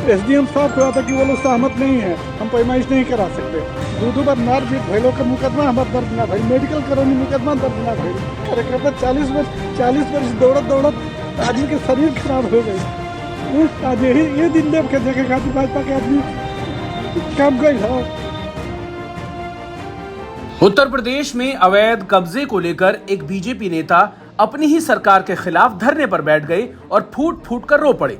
SDM साहब को था कि वो लोग सहमत नहीं है, हम पैमाइश नहीं करा सकते। दो बार मारपीट भैलों का मुकदमा हमारा दर्ज ना भाई, मेडिकल कराने मुकदमा दर्ज ना भाई। कार्यकर्ता 40 वर्ष दौड़त आदमी के शरीर खराब हो गई। आज ये दिन देख के देखे खातिर भाजपा के आदमी काम गई है। उत्तर प्रदेश में अवैध कब्जे को लेकर एक बीजेपी नेता अपनी ही सरकार के खिलाफ धरने पर बैठ गए और फूट फूट कर रो पड़े।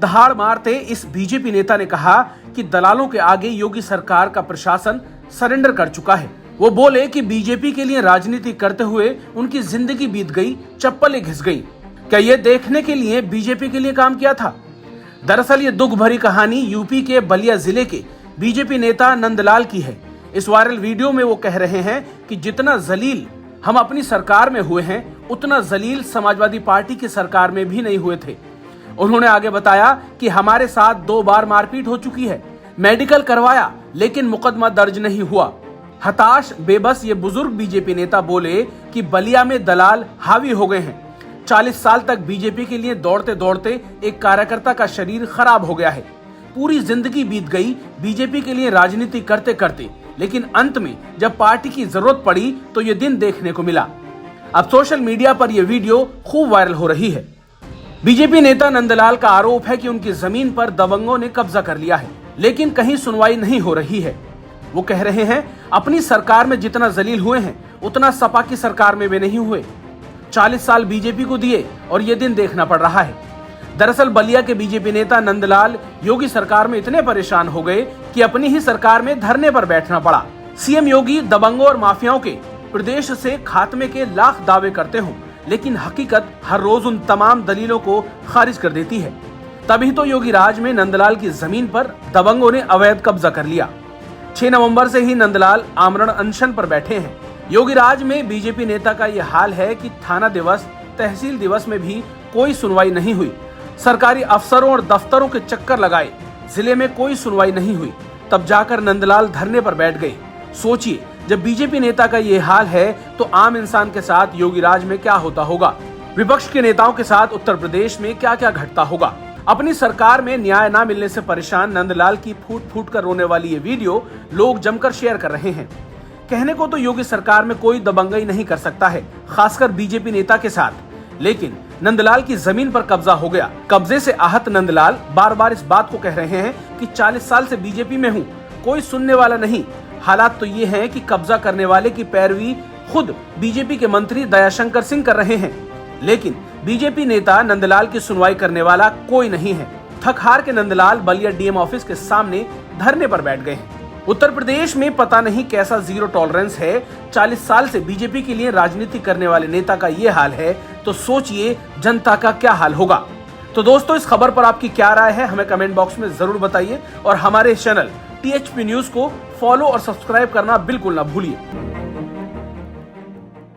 दहाड़ मारते इस बीजेपी नेता ने कहा कि दलालों के आगे योगी सरकार का प्रशासन सरेंडर कर चुका है। वो बोले कि बीजेपी के लिए राजनीति करते हुए उनकी जिंदगी बीत गई, चप्पलें घिस गई। क्या ये देखने के लिए बीजेपी के लिए काम किया था? दरअसल ये दुख भरी कहानी यूपी के बलिया जिले के बीजेपी नेता नंदलाल की है। इस वायरल वीडियो में वो कह रहे हैं कि जितना जलील हम अपनी सरकार में हुए हैं, उतना जलील समाजवादी पार्टी की सरकार में भी नहीं हुए थे। उन्होंने आगे बताया कि हमारे साथ 2 बार मारपीट हो चुकी है, मेडिकल करवाया लेकिन मुकदमा दर्ज नहीं हुआ। हताश बेबस ये बुजुर्ग बीजेपी नेता बोले कि बलिया में दलाल हावी हो गए हैं। 40 साल तक बीजेपी के लिए दौड़ते दौड़ते एक कार्यकर्ता का शरीर खराब हो गया है। पूरी जिंदगी बीत गई बीजेपी के लिए राजनीति करते करते, लेकिन अंत में जब पार्टी की जरूरत पड़ी तो ये दिन देखने को मिला। अब सोशल मीडिया पर यह वीडियो खूब वायरल हो रही है। बीजेपी नेता नंदलाल का आरोप है कि उनकी जमीन पर दबंगों ने कब्जा कर लिया है, लेकिन कहीं सुनवाई नहीं हो रही है। वो कह रहे हैं अपनी सरकार में जितना जलील हुए हैं, उतना सपा की सरकार में वे नहीं हुए। 40 साल बीजेपी को दिए और ये दिन देखना पड़ रहा है। दरअसल बलिया के बीजेपी नेता नंदलाल योगी सरकार में इतने परेशान हो गए कि अपनी ही सरकार में धरने पर बैठना पड़ा। सीएम योगी दबंगों और माफियाओं के प्रदेश से खात्मे के लाख दावे करते हों, लेकिन हकीकत हर रोज उन तमाम दलीलों को खारिज कर देती है। तभी तो योगी राज में नंदलाल की जमीन पर दबंगों ने अवैध कब्जा कर लिया। 6 नवंबर से ही नंदलाल आमरण अनशन पर बैठे हैं। योगी राज में बीजेपी नेता का यह हाल है कि थाना दिवस, तहसील दिवस में भी कोई सुनवाई नहीं हुई। सरकारी अफसरों और दफ्तरों के चक्कर लगाए, जिले में कोई सुनवाई नहीं हुई। तब जाकर नंदलाल धरने पर बैठ गए। सोचिए, जब बीजेपी नेता का ये हाल है तो आम इंसान के साथ योगी राज में क्या होता होगा? विपक्ष के नेताओं के साथ उत्तर प्रदेश में क्या क्या घटता होगा? अपनी सरकार में न्याय न मिलने से परेशान नंदलाल की फूट फूट कर रोने वाली ये वीडियो लोग जमकर शेयर कर रहे हैं। कहने को तो योगी सरकार में कोई दबंगई नहीं कर सकता है, खासकर बीजेपी नेता के साथ, लेकिन नंदलाल की जमीन पर कब्जा हो गया। कब्जे से आहत नंदलाल बार बार इस बात को कह रहे हैं कि 40 साल से बीजेपी में हूँ, कोई सुनने वाला नहीं। हालात तो ये हैं कि कब्जा करने वाले की पैरवी खुद बीजेपी के मंत्री दयाशंकर सिंह कर रहे हैं, लेकिन बीजेपी नेता नंदलाल की सुनवाई करने वाला कोई नहीं है। थक हार के नंदलाल बलिया डीएम ऑफिस के सामने धरने पर बैठ गए हैं। उत्तर प्रदेश में पता नहीं कैसा जीरो टॉलरेंस है। 40 साल से बीजेपी के लिए राजनीति करने वाले नेता का ये हाल है तो सोचिए जनता का क्या हाल होगा। तो दोस्तों, इस खबर पर आपकी क्या राय है, हमें कमेंट बॉक्स में जरूर बताइए और हमारे चैनल THP न्यूज को फॉलो और सब्सक्राइब करना बिल्कुल ना भूलिए।